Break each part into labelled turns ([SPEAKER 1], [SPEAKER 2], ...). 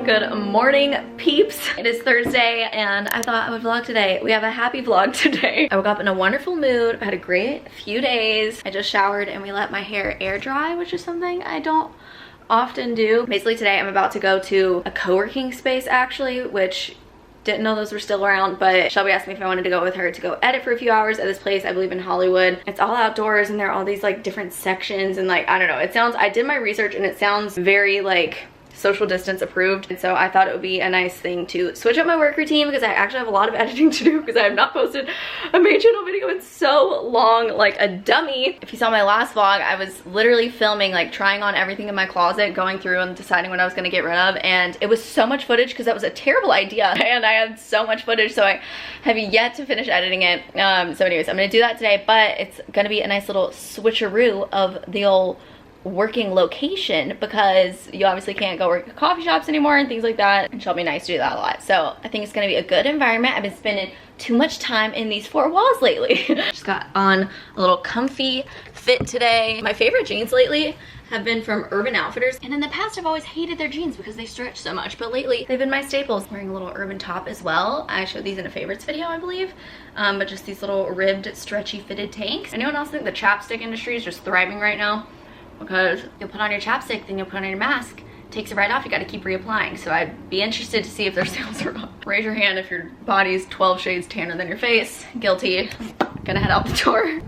[SPEAKER 1] Good morning, peeps. It is Thursday and I thought I would vlog today. We have a happy vlog today. I woke up in a wonderful mood. I had a great few days. I just showered and we let my hair air dry, which is something I don't often do. Basically today I'm about to go to a co-working space actually, which didn't know those were still around, but Shelby asked me if I wanted to go with her to go edit for a few hours at this place, I believe in Hollywood. It's all outdoors and there are all these like different sections and like, I don't know, it sounds, I did my research and it sounds very like social distance approved, and so I thought it would be a nice thing to switch up my work routine because I actually have a lot of editing to do because I have not posted a main channel video in so long, like a dummy. If you saw my last vlog, I was literally filming, like trying on everything in my closet, going through and deciding what I was going to get rid of, and it was so much footage because that was a terrible idea and I had so much footage, so I have yet to finish editing it. So anyways, I'm going to do that today, but it's going to be a nice little switcheroo of the old working location because you obviously can't go work at coffee shops anymore and things like that, and she'll be nice to do that a lot. So I think it's gonna be a good environment. I've been spending too much time in these four walls lately. Just got on a little comfy fit today. My favorite jeans lately have been from Urban Outfitters, and in the past I've always hated their jeans because they stretch so much, but lately they've been my staples. Wearing a little Urban top as well. I showed these in a favorites video, I believe, but just these little ribbed stretchy fitted tanks. Anyone else think the chapstick industry is just thriving right now? Because you'll put on your chapstick, then you'll put on your mask, takes it right off, you gotta keep reapplying. So I'd be interested to see if their sales are up. Raise your hand if your body's 12 shades tanner than your face. Guilty. Gonna head out the door.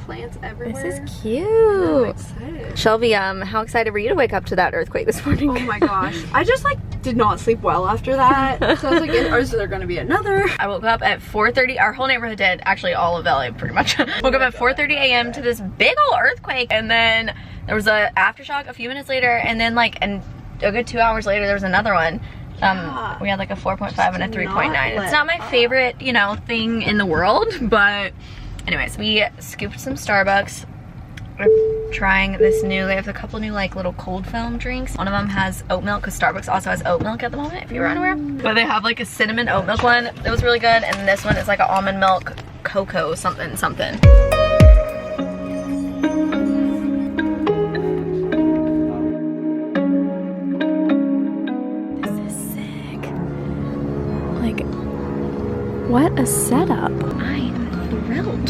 [SPEAKER 1] Plants everywhere. This is cute. I'm excited. Shelby, how excited were you to wake up to that earthquake this morning?
[SPEAKER 2] Oh my gosh. I just like did not sleep well after that. So I was like, is there gonna be another?
[SPEAKER 1] I woke up at 4:30. Our whole neighborhood did. Actually, all of LA pretty much. Woke up at 4:30 a.m. to this big old earthquake, and then there was a aftershock a few minutes later, and then like a good 2 hours later there was another one. We had like a 4.5 and a 3.9. It's not my favorite, you know, thing in the world, but anyways, we scooped some Starbucks. We're trying this new, they have a couple new like little cold foam drinks. One of them has oat milk because Starbucks also has oat milk at the moment, if you were unaware. But they have like a cinnamon oat milk one that was really good, and this one is like an almond milk cocoa something something.
[SPEAKER 2] What a setup.
[SPEAKER 1] I am thrilled.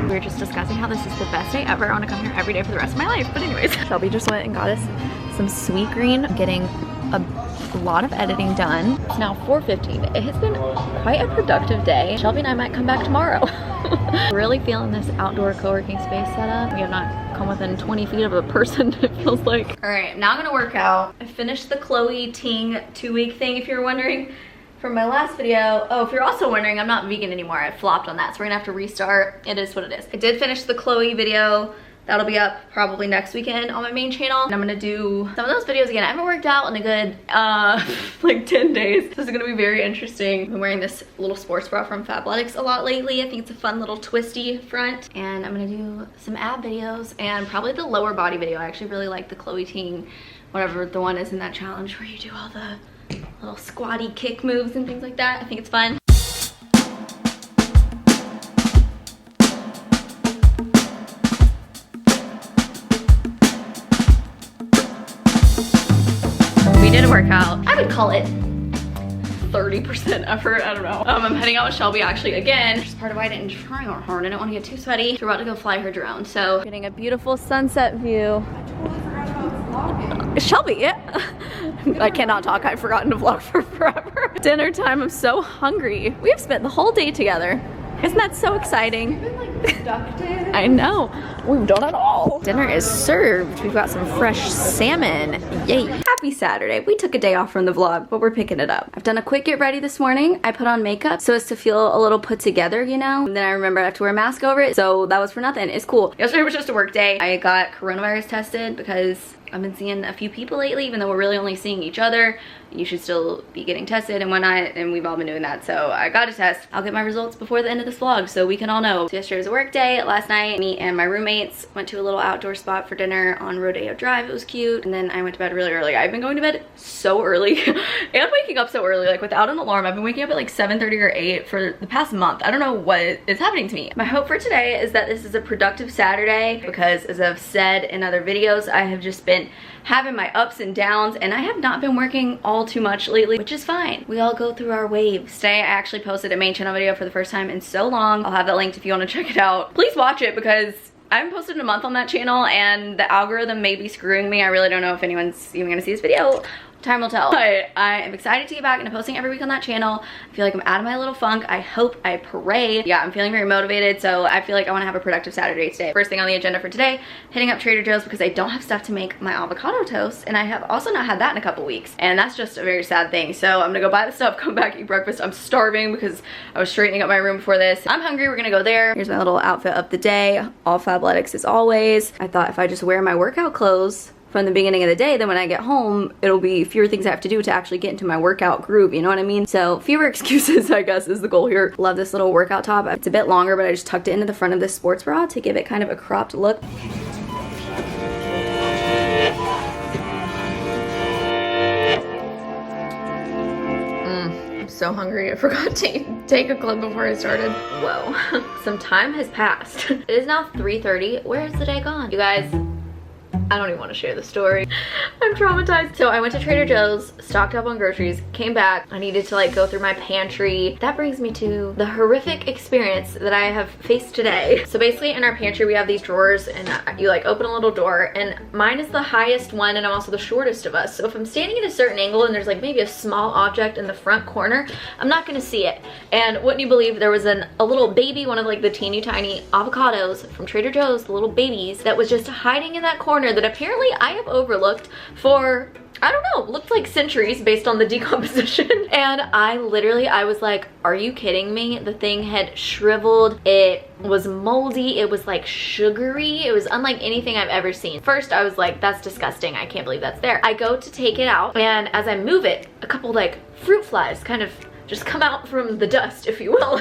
[SPEAKER 1] We were just discussing how this is the best day ever. I want to come here every day for the rest of my life. But anyways, Shelby just went and got us some sweet green. I'm getting a lot of editing done. It's now 4:15. It has been quite a productive day. Shelby and I might come back tomorrow. Really feeling this outdoor co-working space setup. We have not come within 20 feet of a person, it feels like. All right, now I'm gonna work out. I finished the Chloe Ting 2-week thing, if you're wondering. From my last video, oh, if you're also wondering, I'm not vegan anymore. I flopped on that, so we're gonna have to restart. It is what it is. I did finish the Chloe video. That'll be up probably next weekend on my main channel. And I'm gonna do some of those videos again. I haven't worked out in a good, like 10 days. This is gonna be very interesting. I've been wearing this little sports bra from Fabletics a lot lately. I think it's a fun little twisty front. And I'm gonna do some ab videos and probably the lower body video. I actually really like the Chloe Ting, whatever the one is in that challenge where you do all the little squatty kick moves and things like that. I think it's fun. We did a workout. I would call it 30% effort, I don't know. I'm heading out with Shelby actually again, which is part of why I didn't try on hard. I didn't want to get too sweaty. We're about to go fly her drone, so getting a beautiful sunset view. Shelby, I cannot talk. I've forgotten to vlog for forever. Dinner time, I'm so hungry. We have spent the whole day together. Isn't that so exciting?
[SPEAKER 2] You've been like productive.
[SPEAKER 1] I know. We've done it all. Dinner is served. We've got some fresh salmon. Yay. Happy Saturday. We took a day off from the vlog, but we're picking it up. I've done a quick get ready this morning. I put on makeup so as to feel a little put together, you know? And then I remember I have to wear a mask over it, so that was for nothing. It's cool. Yesterday was just a work day. I got coronavirus tested because I've been seeing a few people lately, even though we're really only seeing each other. You should still be getting tested and whatnot, and we've all been doing that. So I got a test. I'll get my results before the end of this vlog so we can all know. So yesterday was a work day. Last night, me and my roommates went to a little outdoor spot for dinner on Rodeo Drive. It was cute. And then I went to bed really early. I've been going to bed so early and waking up so early, like without an alarm. I've been waking up at like 7:30 or 8 for the past month. I don't know what is happening to me. My hope for today is that this is a productive Saturday because, as I've said in other videos, I have just been been having my ups and downs, and I have not been working all too much lately, which is fine. We all go through our waves. Today I actually posted a main channel video for the first time in so long. I'll have that linked if you want to check it out. Please watch it because I haven't posted in a month on that channel and the algorithm may be screwing me. I really don't know if anyone's even gonna see this video. Time will tell. But I am excited to get back into posting every week on that channel. I feel like I'm out of my little funk. I hope, I pray. Yeah, I'm feeling very motivated, so I feel like I want to have a productive Saturday today. First thing on the agenda for today, hitting up Trader Joe's because I don't have stuff to make my avocado toast, and I have also not had that in a couple weeks, and that's just a very sad thing. So I'm gonna go buy the stuff, come back, eat breakfast. I'm starving because I was straightening up my room before this. I'm hungry, we're gonna go there. Here's my little outfit of the day, all Fabletics as always. I thought if I just wear my workout clothes from the beginning of the day, then when I get home, it'll be fewer things I have to do to actually get into my workout groove, you know what I mean? So fewer excuses, I guess, is the goal here. Love this little workout top. It's a bit longer, but I just tucked it into the front of this sports bra to give it kind of a cropped look. I'm so hungry. I forgot to take a clip before I started. Whoa. Some time has passed. It is now 3:30. Where is the day gone? You guys, I don't even want to share the story. I'm traumatized. So I went to Trader Joe's, stocked up on groceries, came back. I needed to like go through my pantry. That brings me to the horrific experience that I have faced today. So basically in our pantry, we have these drawers and you like open a little door, and mine is the highest one and I'm also the shortest of us. So if I'm standing at a certain angle and there's like maybe a small object in the front corner, I'm not gonna see it. And wouldn't you believe there was a little baby, one of like the teeny tiny avocados from Trader Joe's, the little babies, that was just hiding in that corner that apparently I have overlooked for, I don't know, looked like centuries based on the decomposition. And I was like, are you kidding me? The thing had shriveled. It was moldy. It was like sugary. It was unlike anything I've ever seen. First, I was like, that's disgusting. I can't believe that's there. I go to take it out, and as I move it, a couple like fruit flies kind of just come out from the dust, if you will.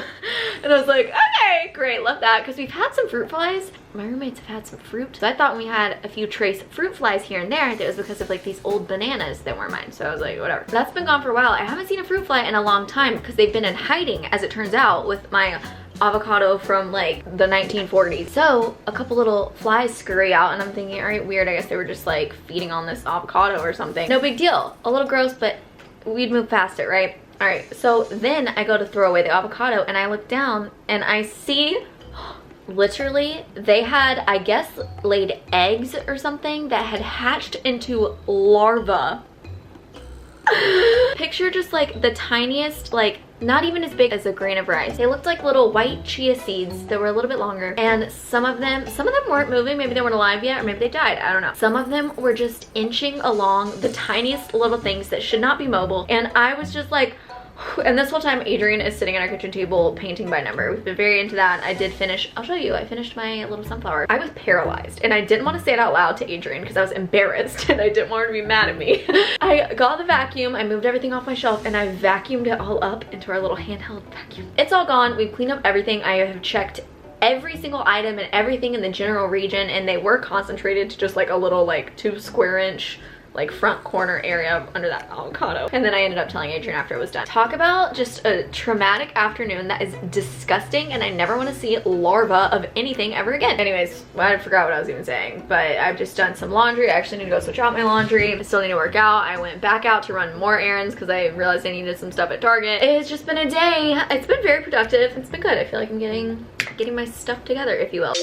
[SPEAKER 1] And I was like, okay, great, love that, because we've had some fruit flies. My roommates have had some fruit. So I thought when we had a few trace fruit flies here and there, that it was because of like these old bananas that weren't mine. So I was like, whatever. That's been gone for a while. I haven't seen a fruit fly in a long time because they've been in hiding, as it turns out, with my avocado from like the 1940s. So a couple little flies scurry out and I'm thinking, all right, weird. I guess they were just like feeding on this avocado or something. No big deal. A little gross, but we'd move past it, right? All right, so then I go to throw away the avocado and I look down and I see, literally, they had, I guess, laid eggs or something that had hatched into larvae. Picture just like the tiniest, like not even as big as a grain of rice. They looked like little white chia seeds that were a little bit longer, and some of them weren't moving. Maybe they weren't alive yet, or maybe they died, I don't know. Some of them were just inching along, the tiniest little things that should not be mobile, and I was just like, and this whole time Adrian is sitting at our kitchen table painting by number. We've been very into that. I did finish, I'll show you, I finished my little sunflower. I was paralyzed and I didn't want to say it out loud to Adrian because I was embarrassed and I didn't want her to be mad at me. I got the vacuum, I moved everything off my shelf, and I vacuumed it all up into our little handheld vacuum. It's all gone. We've cleaned up everything. I have checked every single item and everything in the general region, and they were concentrated to just like a little like 2 square inch like front corner area under that avocado. And then I ended up telling Adrian after it was done. Talk about just a traumatic afternoon. That is disgusting, and I never want to see larvae of anything ever again. Anyways, I forgot what I was even saying, but I've just done some laundry. I actually need to go switch out my laundry. I still need to work out. I went back out to run more errands because I realized I needed some stuff at Target. It's just been a day. It's been very productive. It's been good. I feel like I'm getting my stuff together, if you will.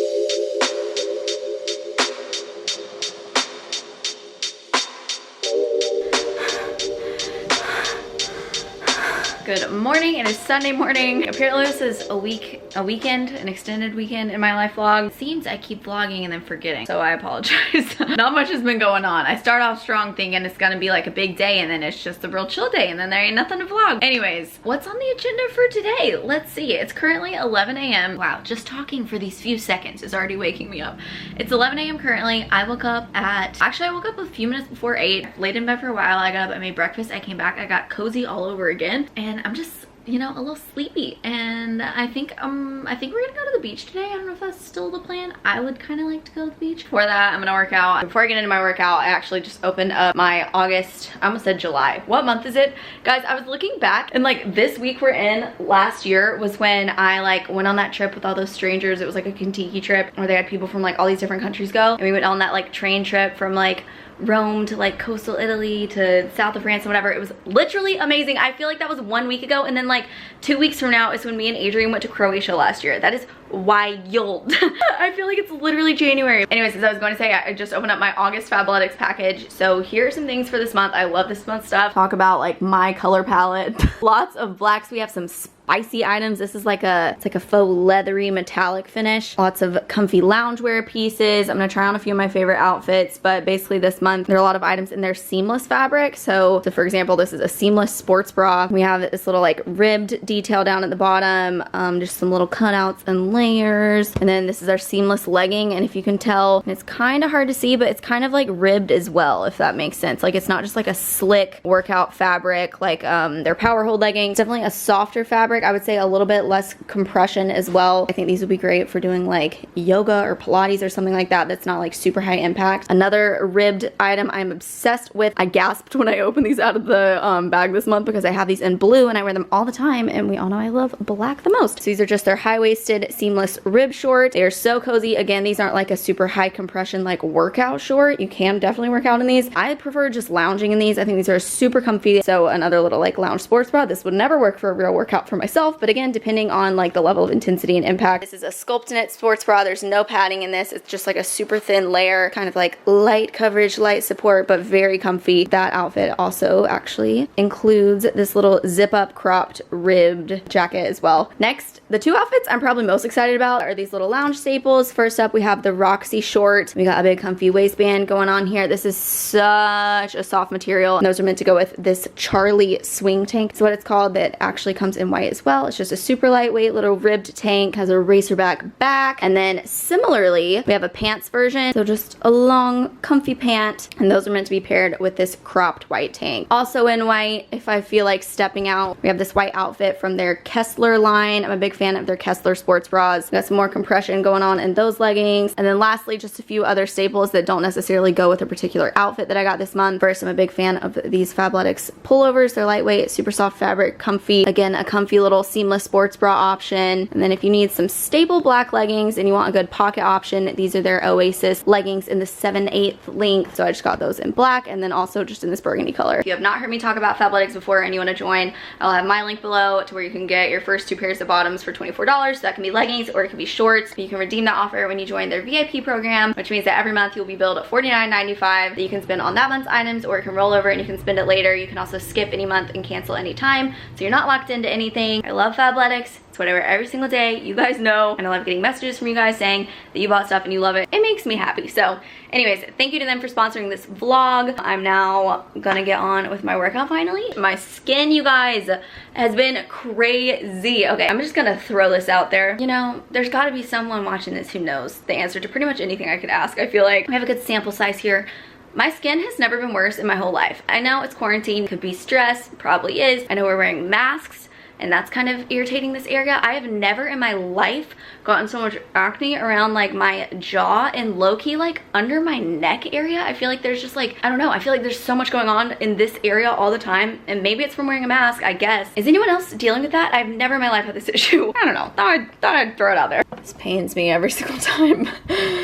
[SPEAKER 1] Good morning. It is Sunday morning. Apparently this is a weekend, an extended weekend in my life vlog. It seems I keep vlogging and then forgetting, so I apologize. Not much has been going on. I start off strong thinking it's gonna be like a big day, and then it's just a real chill day, and then there ain't nothing to vlog. Anyways, what's on the agenda for today? Let's see. It's currently 11 a.m. Wow, just talking for these few seconds is already waking me up. It's 11 a.m. currently. I woke up at, actually I woke up a few minutes before 8. Laid in bed for a while. I got up, I made breakfast, I came back, I got cozy all over again, and I'm just, you know, a little sleepy, and I think we're gonna go to the beach today. I don't know if that's still the plan. I would kind of like to go to the beach. For that, I'm gonna work out. Before I get into my workout, I actually just opened up my August, I almost said July. What month is it? Guys, I was looking back, and like this week we're in, last year was when I like went on that trip with all those strangers. It was like a Kentucky trip where they had people from like all these different countries go, and we went on that like train trip from like Rome to like coastal Italy to south of France and whatever. It was literally amazing. I feel like that was 1 week ago, and then like 2 weeks from now is when me and Adrian went to Croatia last year. That is wild. I feel like it's literally January. Anyways, as I was going to say, I just opened up my August Fabletics package. So here are some things for this month. I love this month stuff. Talk about like my color palette. Lots of blacks. We have some spicy items. This is like it's like a faux leathery metallic finish. Lots of comfy loungewear pieces. I'm gonna try on a few of my favorite outfits, but basically this month there are a lot of items in their seamless fabric. So for example, this is a seamless sports bra. We have this little like ribbed detail down at the bottom, just some little cutouts and layers. And then this is our seamless legging, and if you can tell, it's kind of hard to see, but it's kind of like ribbed as well, if that makes sense. Like it's not just like a slick workout fabric like their power hold leggings. Definitely a softer fabric. I would say a little bit less compression as well. I think these would be great for doing like yoga or Pilates or something like that that's not like super high impact. Another ribbed item I'm obsessed with. I gasped when I opened these out of the bag this month because I have these in blue and I wear them all the time, and we all know I love black the most. So these are just their high-waisted seamless rib shorts. They are so cozy. Again, these aren't like a super high compression like workout short. You can definitely work out in these. I prefer just lounging in these. I think these are super comfy. So another little like lounge sports bra. This would never work for a real workout for myself, but again, depending on like the level of intensity and impact. This is a sculpt knit sports bra. There's no padding in this. It's just like a super thin layer, kind of like light coverage, light support, but very comfy. That outfit also actually includes this little zip up cropped ribbed jacket as well. Next, the two outfits I'm probably most excited about are these little lounge staples. First up, we have the Roxy short. We got a big comfy waistband going on here. This is such a soft material. And those are meant to go with this Charlie swing tank. It's what it's called, that actually comes in white as well. It's just a super lightweight little ribbed tank, has a racerback back. And then similarly, we have a pants version. So just a long, comfy pant. And those are meant to be paired with this cropped white tank. Also in white, if I feel like stepping out, we have this white outfit from their Kessler line. I'm a big fan of their Kessler sports bras. Got some more compression going on in those leggings. And then lastly, just a few other staples that don't necessarily go with a particular outfit that I got this month. First, I'm a big fan of these Fabletics pullovers. They're lightweight, super soft fabric, comfy. Again, a comfy little seamless sports bra option. And then if you need some staple black leggings and you want a good pocket option, these are their Oasis leggings in the 7/8 length. So I just got those in black, and then also just in this burgundy color. If you have not heard me talk about Fabletics before and you want to join, I'll have my link below to where you can get your first 2 pairs of bottoms for $24. So that can be leggings or it can be shorts. You can redeem that offer when you join their VIP program, which means that every month you'll be billed $49.95 that you can spend on that month's items, or you can roll over and you can spend it later. You can also skip any month and cancel any time, so you're not locked into anything. I love Fabletics. It's what I wear every single day. You guys know, and I love getting messages from you guys saying that you bought stuff and you love it. It makes me happy. So anyways, thank you to them for sponsoring this vlog. I'm now gonna get on with my workout finally. My skin, you guys, has been crazy. Okay, I'm just gonna throw this out there. You know, there's gotta be someone watching this who knows the answer to pretty much anything I could ask. I feel like I have a good sample size here. My skin has never been worse in my whole life. I know it's quarantine, could be stress, probably is. I know we're wearing masks, and that's kind of irritating this area. I have never in my life gotten so much acne around like my jaw and low-key like under my neck area. I feel like there's just like, I don't know, I feel like there's so much going on in this area all the time, and maybe it's from wearing a mask, I guess. Is anyone else dealing with that? I've never in my life had this issue. I don't know, thought I'd throw it out there. This pains me every single time.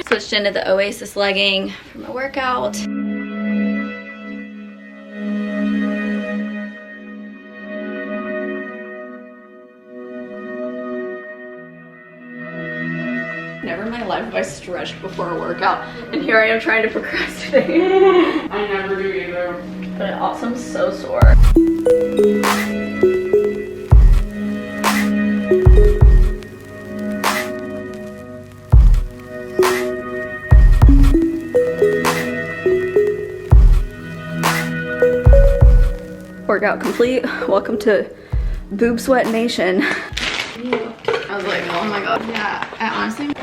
[SPEAKER 1] Switched into the Oasis legging for my workout. Never in my life have I stretched before a workout, and here I am trying to procrastinate.
[SPEAKER 2] I never do either.
[SPEAKER 1] But it also am so sore. Workout complete. Welcome to Boob Sweat Nation. I was like, oh my god. Yeah, I honestly.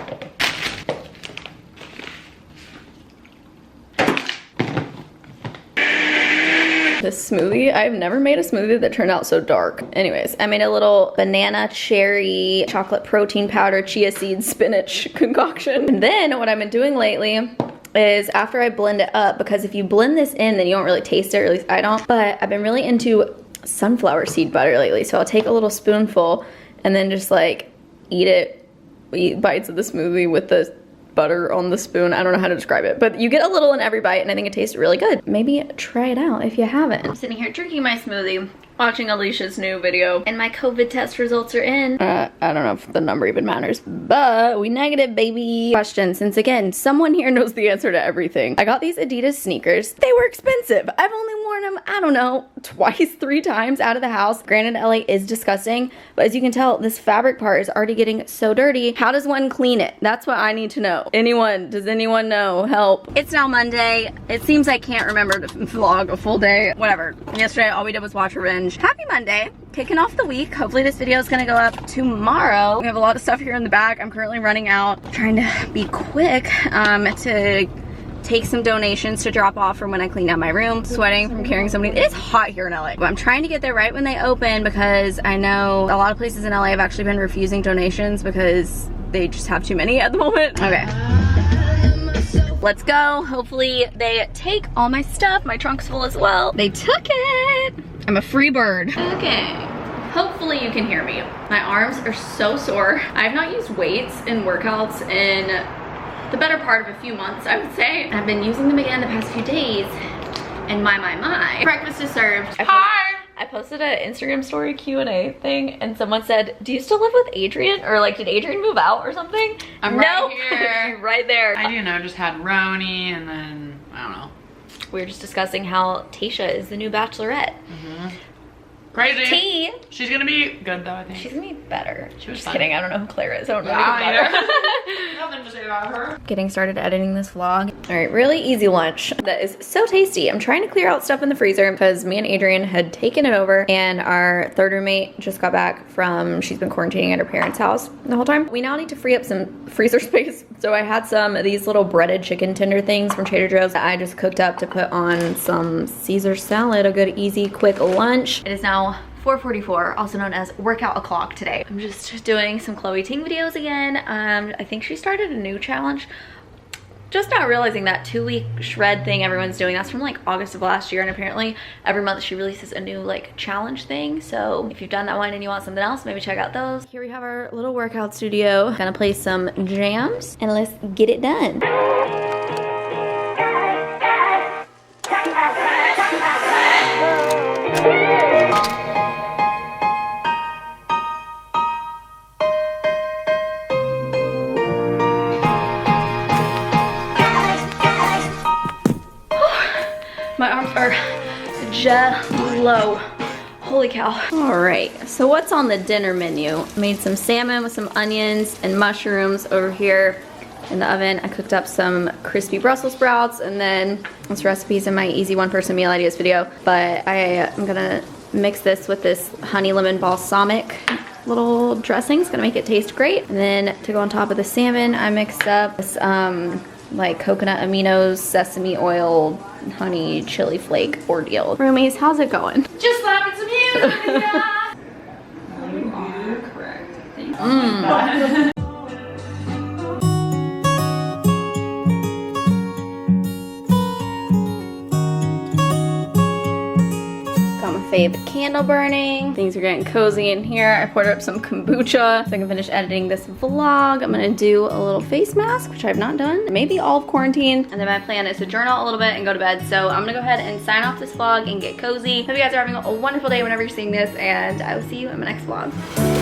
[SPEAKER 1] This smoothie, I've never made a smoothie that turned out so dark. Anyways, I made a little banana, cherry, chocolate protein powder, chia seed, spinach concoction. And then what I've been doing lately is after I blend it up, because if you blend this in, then you don't really taste it, or at least I don't. But I've been really into sunflower seed butter lately. So I'll take a little spoonful and then just like eat bites of the smoothie with the butter on the spoon. I don't know how to describe it, but you get a little in every bite and I think it tastes really good. Maybe try it out if you haven't. I'm sitting here drinking my smoothie, watching Alicia's new video, and my COVID test results are in. I don't know if the number even matters, but we negative, baby. Question, since again, someone here knows the answer to everything. I got these Adidas sneakers. They were expensive. I've only worn them, I don't know, twice, 3 times out of the house. Granted, LA is disgusting, but as you can tell, this fabric part is already getting so dirty. How does one clean it? That's what I need to know. Does anyone know? Help. It's now Monday. It seems I can't remember to vlog a full day. Whatever. Yesterday, all we did was watch Revenge. Happy Monday. Kicking off the week. Hopefully this video is gonna go up tomorrow. We have a lot of stuff here in the back. I'm currently running out. Trying to be quick to take some donations to drop off from when I cleaned out my room. Sweating from carrying so many. It is hot here in LA. But I'm trying to get there right when they open because I know a lot of places in LA have actually been refusing donations because they just have too many at the moment. Okay. Let's go. Hopefully they take all my stuff. My trunk's full as well. They took it. I'm a free bird. Okay. Hopefully you can hear me. My arms are so sore. I have not used weights in workouts in the better part of a few months, I would say. I've been using them again the past few days. And my. Breakfast is served. Hi! I posted an Instagram story Q&A thing and someone said, do you still live with Adrian? Or like, did Adrian move out or something?
[SPEAKER 3] I'm right here.
[SPEAKER 1] She's right there.
[SPEAKER 3] I do know, just had Roni and then, I don't know.
[SPEAKER 1] We were just discussing how Tasha is the new Bachelorette.
[SPEAKER 3] Crazy.
[SPEAKER 1] T.
[SPEAKER 3] She's gonna be good though, I think.
[SPEAKER 1] She's gonna be better.
[SPEAKER 3] She was
[SPEAKER 1] just
[SPEAKER 3] fun.
[SPEAKER 1] kidding, I don't know who Claire is. I don't know
[SPEAKER 3] Nothing to say about her.
[SPEAKER 1] Getting started editing this vlog. All right, really easy lunch that is so tasty. I'm trying to clear out stuff in the freezer because me and Adrian had taken it over and our third roommate just got back from, she's been quarantining at her parents' house the whole time. We now need to free up some freezer space. So I had some of these little breaded chicken tender things from Trader Joe's that I just cooked up to put on some Caesar salad, a good, easy, quick lunch. It is now 4:44, also known as workout o'clock today. I'm just doing some Chloe Ting videos again. I think she started a new challenge. Just not realizing that 2-week shred thing everyone's doing, that's from like August of last year, and apparently every month she releases a new like challenge thing. So if you've done that one and you want something else, maybe check out those. Here we have our little workout studio. Gonna play some jams and let's get it done. My arms are jello. Holy cow. All right, so what's on the dinner menu? Made some salmon with some onions and mushrooms over here in the oven. I cooked up some crispy Brussels sprouts, and then this recipe's in my easy one-person meal ideas video, but I'm gonna mix this with this honey lemon balsamic little dressing. It's gonna make it taste great. And then to go on top of the salmon, I mixed up this like coconut aminos, sesame oil, honey, chili flake ordeal. Roomies, how's it going?
[SPEAKER 3] Just slapping some music.
[SPEAKER 1] You are correct, I think. Fave candle burning. Things are getting cozy in here. I poured up some kombucha so I can finish editing this vlog. I'm gonna do a little face mask, which I've not done, maybe all of quarantine. And then my plan is to journal a little bit and go to bed. So I'm gonna go ahead and sign off this vlog and get cozy. Hope you guys are having a wonderful day whenever you're seeing this, and I will see you in my next vlog.